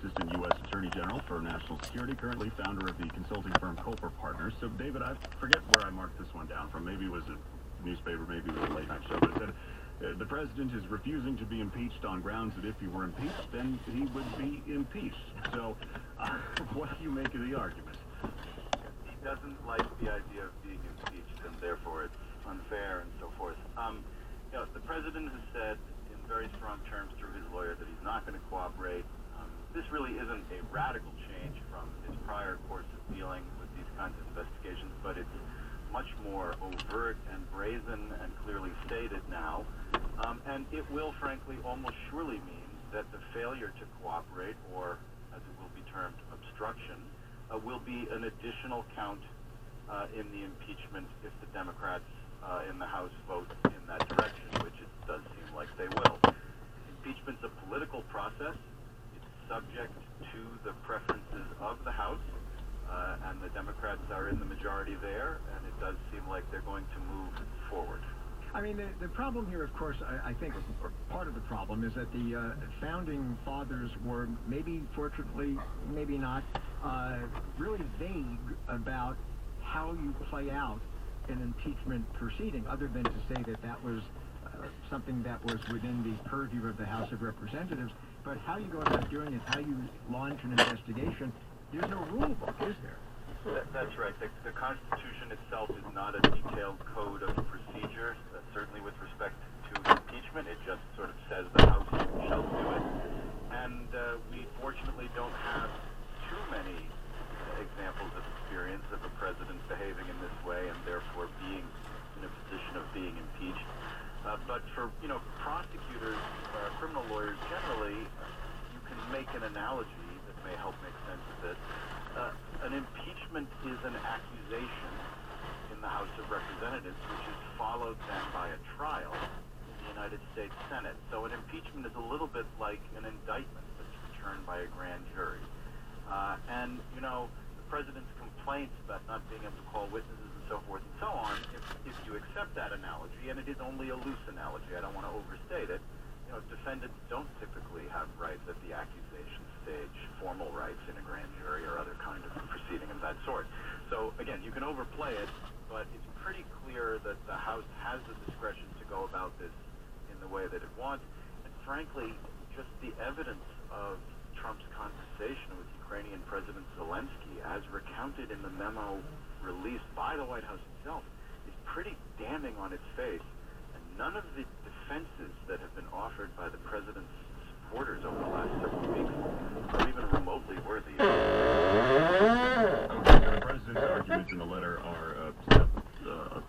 Assistant U.S. Attorney General for National Security, currently founder of the consulting firm Culper Partners. So, David, I forget where I marked this one down from. Maybe it was a newspaper, maybe it was a late-night show, but it said the president is refusing to be impeached on grounds that if he were impeached, then he would be impeached. So, what do you make of the argument? He doesn't like the idea of being impeached, and therefore it's unfair and so forth. The president has said in very strong terms through his lawyer that he's not going to cooperate. This really isn't a radical change from his prior course of dealing with these kinds of investigations, but it's much more overt and brazen and clearly stated now. And it will, frankly, almost surely mean that the failure to cooperate, or as it will be termed, obstruction, will be an additional count in the impeachment if the Democrats in the House vote in that direction, which it does seem like they will. Impeachment's a political process. It's subject to the preferences of the House, and the Democrats are in the majority there, and it does seem like they're going to move forward. I mean, the problem here, of course, I think part of the problem is that the founding fathers were maybe, fortunately, maybe not, really vague about how you play out an impeachment proceeding, other than to say that that was something that was within the purview of the House of Representatives. But how you go about doing it, how you launch an investigation, there's no rule book, is there? That's right. The Constitution itself is not a detailed code of procedure, certainly with respect to impeachment. It just sort of says the House shall do it. And we fortunately don't have too many examples of experience of a president behaving in this way and therefore being in a position of being impeached. But for, prosecutors, criminal lawyers generally, you can make an analogy that may help make sense of this. An impeachment is an accusation in the House of Representatives, which is followed then by a trial in the United States Senate. So an impeachment is a little bit like an indictment that's returned by a grand jury. And the president's complaints about not being able to call witnesses and so forth and so on, if you accept that analogy, and it is only a loose analogy, I don't want to overstate it, defendants don't typically have rights at the accusation stage, formal rights in a grand jury or other kind of proceeding of that sort. So, again, you can overplay it, but it's pretty clear that the House has the discretion to go about this in the way that it wants. And frankly, just the evidence of Trump's conversation with Ukrainian President Zelensky, as recounted in the memo released by the White House itself, is pretty damning on its face. And none of the defenses that have been offered by the president's supporters over the last several weeks are even remotely worthy. The president's arguments in the letter are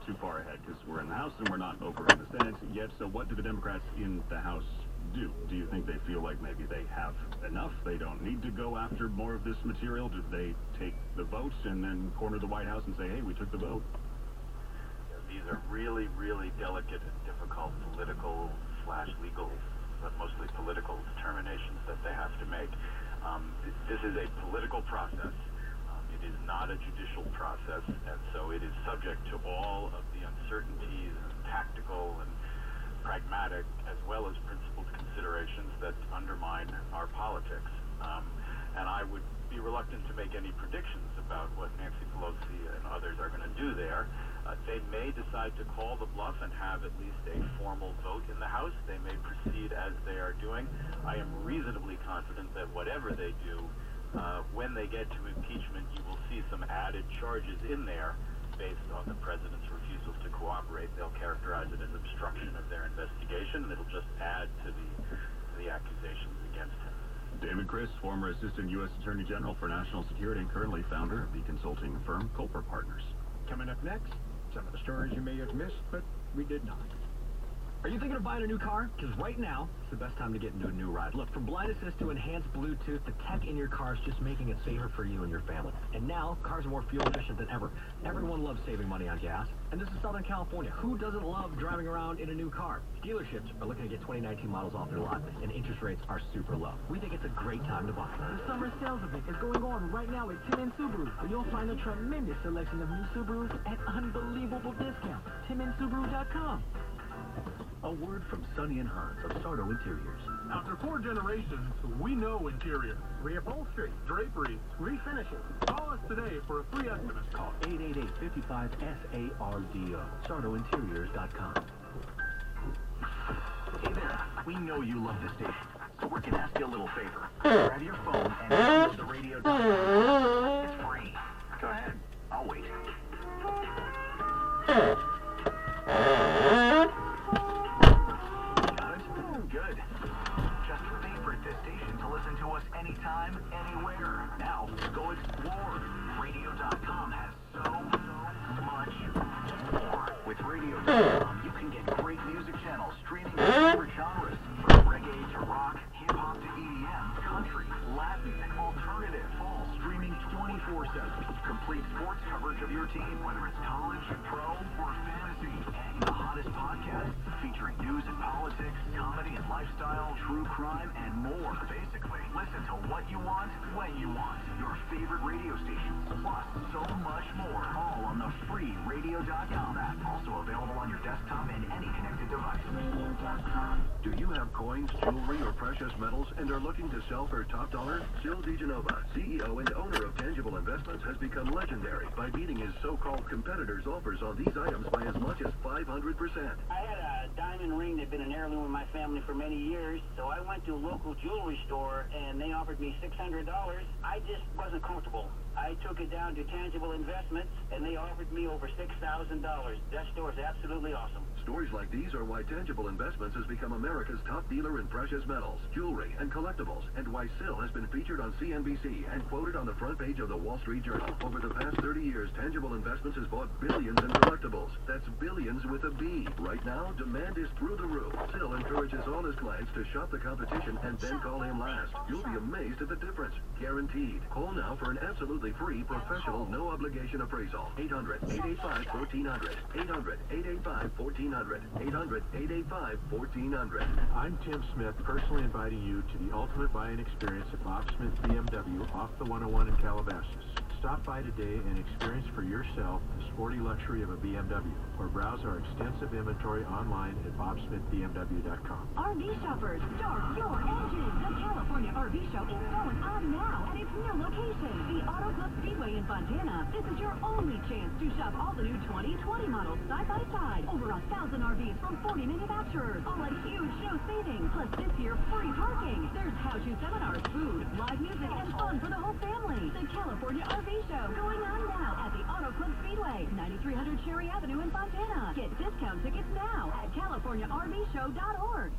too far ahead because we're in the House and we're not over in the Senate yet. So what do the Democrats in the House do? Do you think they feel like maybe they have enough? They don't need to go after more of this material? Do they take the votes and then corner the White House and say, hey, we took the vote? These are really, really delicate and difficult political/legal, but mostly political determinations that they have to make. This is a political process. It is not a judicial process, and so it is subject to all of the uncertainties and tactical and pragmatic as well as principled considerations that undermine our politics. And I would be reluctant to make any predictions about what Nancy Pelosi and others are going to do there. They may decide to call the bluff and have at least a formal vote in the House. They may proceed as they are doing. I am reasonably confident that whatever they do, when they get to impeachment, you will see some added charges in there based on the president's refusal to cooperate. They'll characterize it as obstruction of their investigation, and it'll just add to the accusations against him. David Criss, former Assistant U.S. Attorney General for National Security and currently founder of the consulting firm Culper Partners. Coming up next, some of the stories you may have missed, but we did not. Are you thinking of buying a new car? Because right now, it's the best time to get into a new ride. Look, from Blind Assist to enhanced Bluetooth, the tech in your car is just making it safer for you and your family. And now, cars are more fuel efficient than ever. Everyone loves saving money on gas. And this is Southern California. Who doesn't love driving around in a new car? Dealerships are looking to get 2019 models off their lot, and interest rates are super low. We think it's a great time to buy. The summer sales event is going on right now at Tim and Subaru, where you'll find a tremendous selection of new Subarus at unbelievable discounts. TimandSubaru.com. A word from Sonny and Hans of Sardo Interiors. After 4 generations, we know interior, Reupholstery. drapery. Refinishing. Call us today for a free estimate. Call 888-55-SARDO. SARDOinteriors.com. Hey there, we know you love the station, so we're gonna ask you a little favor. Grab your phone and download the radio.com. It's free. Go ahead, I'll wait. Good. Just favorite this station to listen to us anytime, anywhere. Now, go explore. Radio.com has so much more. With Radio.com, you can get great music channels streaming your favorite genres, from reggae to rock, hip-hop to EDM, country, Latin, alternative, all streaming 24/7. Complete sports coverage of your team, whether it's college, pro, or fantasy. And the hottest podcast featuring news and politics, comedy and lifestyle, true crime, and more. Basically, listen to what you want, when you want. Your favorite radio stations, plus so much more. All on the free Radio.com app. Also available on your desktop and any connected device. Do you have coins, jewelry, or precious metals and are looking to sell for top dollar? Sil DiGenova, CEO and owner of Tangible Investments, has become legendary by beating his so-called competitors' offers on these items by as much as 500%. I had a diamond ring that had been an heirloom in my family for many years, so I went to a local jewelry store and they offered me $600. I just wasn't comfortable. I took it down to Tangible Investments and they offered me over $6,000. That store is absolutely awesome. Stories like these are why Tangible Investments has become America's top dealer in precious metals, jewelry, and collectibles, and why Sil has been featured on CNBC and quoted on the front page of the Wall Street Journal. Over the past 30 years, Tangible Investments has bought billions in collectibles. That's billions with a B. Right now, demand is through the roof. Sil encourages all his clients to shop the competition and then call him last. You'll be amazed at the difference. Guaranteed. Call now for an absolutely free, professional, no-obligation appraisal. 800-885-1400. 800-885-1400. 800-885-1400. I'm Tim Smith, personally inviting you to the ultimate buying experience at Bob Smith BMW off the 101 in Calabasas. Stop by today and experience for yourself the sporty luxury of a BMW, or browse our extensive inventory online at bobsmithbmw.com. RV shoppers, start your engine! The California RV Show is going on now at its new location, the Auto Club Speedway in Fontana. This is your only chance to shop all the new 2020 models side by side. Over 1,000 RVs from 40 manufacturers, all at huge show savings. Plus this year, free parking. There's how-to seminars, food, live music, and fun for the whole family. The California RV Show going on now at the Auto Club Speedway, 9300 Cherry Avenue in Fontana. Get discount tickets now at CaliforniaRVShow.org.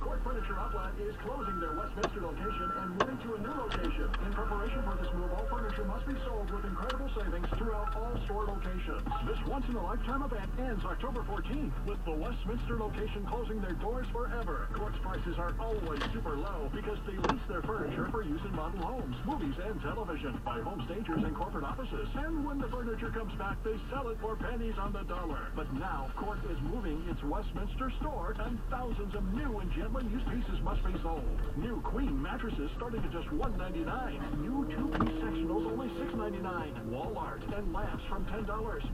Court Furniture Outlet is closing their Westminster location and moving to a new location. In preparation for this move, all furniture must be sold with incredible savings throughout all store locations. This once-in-a-lifetime event ends October 14th, with the Westminster location closing their doors forever. Court's prices are always super low because they lease their furniture for use in model homes, movies, and television by home stagers and corporate offices. And when the furniture comes back, they sell it for pennies on the dollar. But now, Court is moving its Westminster store, and thousands of new and gently used pieces must be sold. New queen mattresses starting at just $199. New two-piece sectionals only $6.99. Wall art and lamps from $10.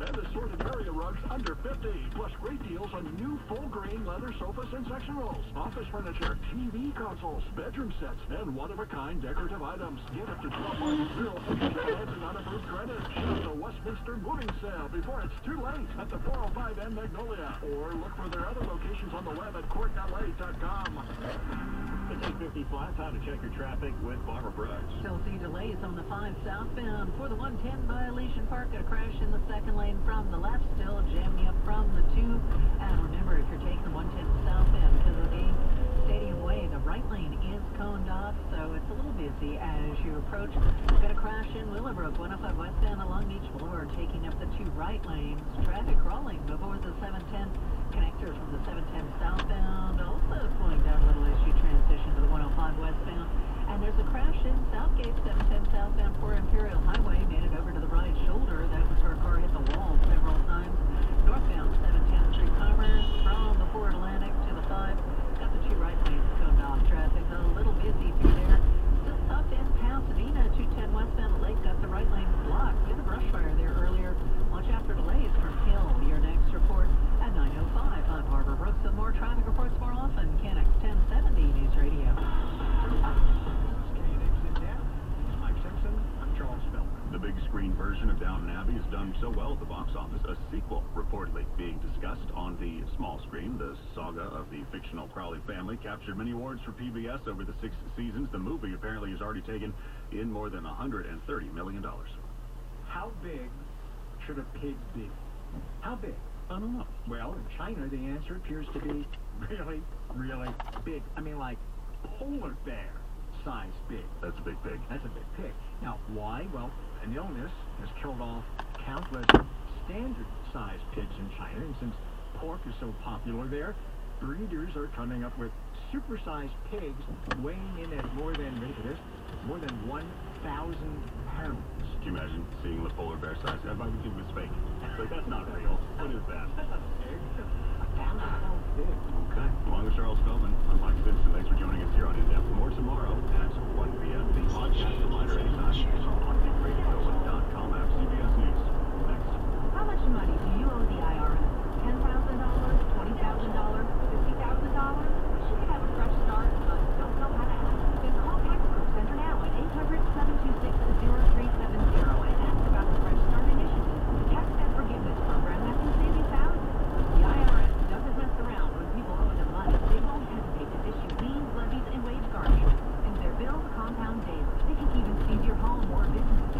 And assorted area rugs under $50. Plus great deals on new full-grain leather sofas and sectionals. Office furniture, TV consoles, bedroom sets, and one-of-a-kind decorative items. Get up to 12 months zero interest and unapproved credit. Shop the Westminster Moving Sale before it's too late at the 405 and Magnolia. Or look for their other locations on the web at courtla.com. It's 8:50 flat. Time to check your traffic with Barbara Brooks. Still see delays on the 5 southbound for the 110 violation park. Got a crash in the second lane from the left. Still jamming up from the 2. And remember, if you're taking the 110 southbound because of the game, Stadium Way, the right lane is coned off, so it's a little busy as you approach. We've got a crash in Willowbrook, 105 westbound along Beach Boulevard, taking up the 2 right lanes. Traffic rolling before the 710 connector from the 710 southbound, also slowing down a little as you transition to the 105 westbound. And there's a crash in Southgate, 710 southbound for Imperial Highway, made it over to the right shoulder. That was where a car hit the wall several times. Northbound 710 Street Commerce from the Fort Atlantic to the 5. Got the 2 right lanes coned off. Traffic a little busy through there. Still stopped in Pasadena, 210 westbound Lake. Got the right lane blocked. We had a brush fire there earlier. Watch out for delays from Hill. Your next report at 9:05. I'm Barbara Brooks with more traffic reports more often. KNX 1070 News Radio. version of Downton Abbey has done so well at the box office, a sequel reportedly being discussed on the small screen. The saga of the fictional Crawley family captured many awards for PBS over the 6 seasons. The movie apparently has already taken in more than $130 million. How big should a pig be? How big? I don't know. Well, in China, the answer appears to be really, really big. I mean, like polar bear size big. That's a big pig. That's a big pig. Now, why? Well, an illness has killed off countless standard-sized pigs in China, and since pork is so popular there, breeders are coming up with super-sized pigs weighing in at more than, ready for this, more than 1,000 pounds. Can you imagine seeing the polar bear size? I thought it was fake. Like, that's not real. What is that? Okay. Along with Charles Feldman, I'm Mike Simpson. Thanks for joining us here on In Depth. More tomorrow at 1 p.m. The podcast reminder anytime on the radio.com app. CBS News. Next. How much money do you owe the IRS? $10,000? $20,000? $50,000? Wish you could have a fresh start, but don't know how to ask? Then call Tax Group Center now at 800-726-0370 and ask about the Fresh Start Initiative, the tax debt forgiveness program that can save you thousands. The IRS doesn't mess around when people owe them money. They won't hesitate to issue liens, levies, and wage garnishments, and their bills compound daily. They can even seize your home or business.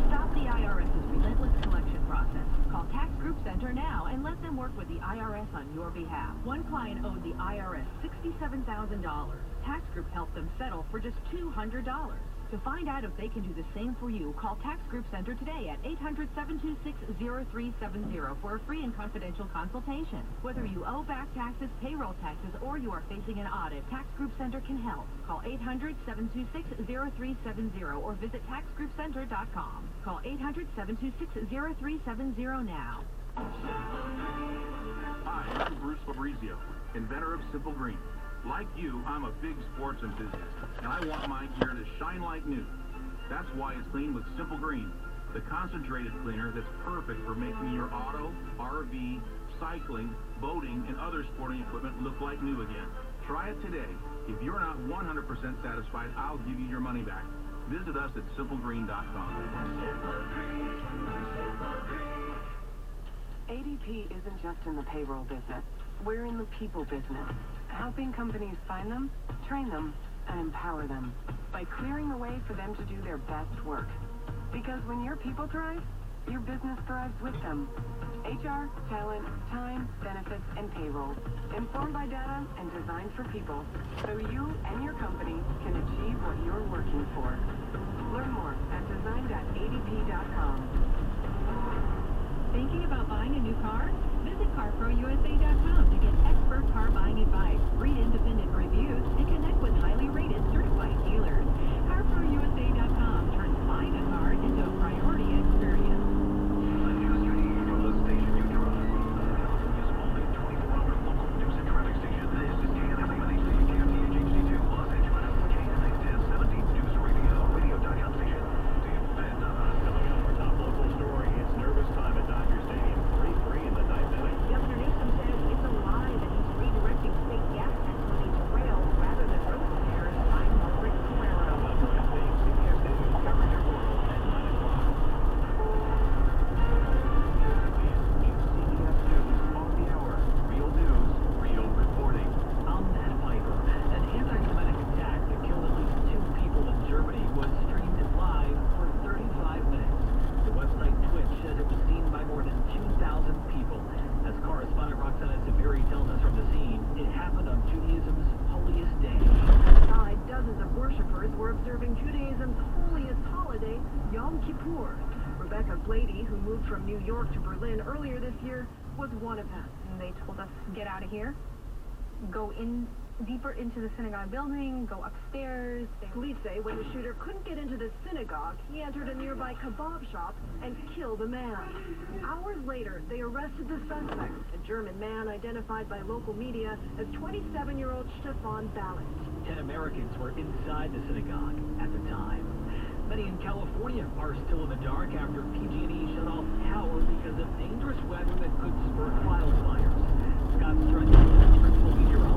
Stop the IRS's relentless collection process. Call Tax Group Center now and let them work with the IRS on your behalf. One client owed the IRS $67,000. Tax Group helped them settle for just $200. To find out if they can do the same for you, call Tax Group Center today at 800-726-0370 for a free and confidential consultation. Whether you owe back taxes, payroll taxes, or you are facing an audit, Tax Group Center can help. Call 800-726-0370 or visit taxgroupcenter.com. Call 800-726-0370 now. Hi, I'm Bruce Fabrizio, inventor of Simple Green. Like you, I'm a big sports enthusiast, and I want my gear to shine like new. That's why it's cleaned with Simple Green, the concentrated cleaner that's perfect for making your auto, RV, cycling, boating, and other sporting equipment look like new again. Try it today. If you're not 100% satisfied, I'll give you your money back. Visit us at simplegreen.com. ADP isn't just in the payroll business. We're in the people business, helping companies find them, train them, and empower them by clearing the way for them to do their best work. Because when your people thrive, your business thrives with them. HR, talent, time, benefits, and payroll. Informed by data and designed for people, so you and your company can achieve what you're working for. Learn more at design.adp.com. Thinking about buying a new car? Visit CarProUSA.com to get expert car buying advice, read independent reviews, and connect with highly rated certified dealers. CarProUSA.com turns buying a car into a priority experience. The news you need from the station you trust. California's only 24-hour local news and traffic station. This is KNXMNHC, KFTH-HD2, Los Angeles, KNX 1070 News Radio, radio.com station. Coming up, our top local story. It's nervous time at Dodger Stadium. 3-3 in the ninth inning. Governor Newsom says it's a lie that he's redirecting state gas tax money to rail rather than road repairs. I'm Rick Calero. CBS News coverage your world at 9 o'clock. CBS News on the hour. Real news, real reporting. I'm Matt Piper. An anti-Semitic attack that killed at least 2 people in Germany was streamed live for 35 minutes. The website Twitch says it was seen by more than 2,000 people. As correspondent Roxana Sabiri tells us from the scene, it happened on Judaism's holiest day. Outside, dozens of worshippers were observing Judaism's holiest holiday, Yom Kippur. Rebecca Blady, who moved from New York to Berlin earlier this year, was one of them. And they told us, get out of here, go in deeper into the synagogue building, go upstairs. Police say when the shooter couldn't get into the synagogue, he entered a nearby kebab shop and killed a man. Hours later, they arrested the suspect, a German man identified by local media as 27-year-old Stefan Ballant. 10 Americans were inside the synagogue at the time. Many in California are still in the dark after PG&E shut off power because of dangerous weather that could spur wildfires. Scott Strutz, principal meteorologist.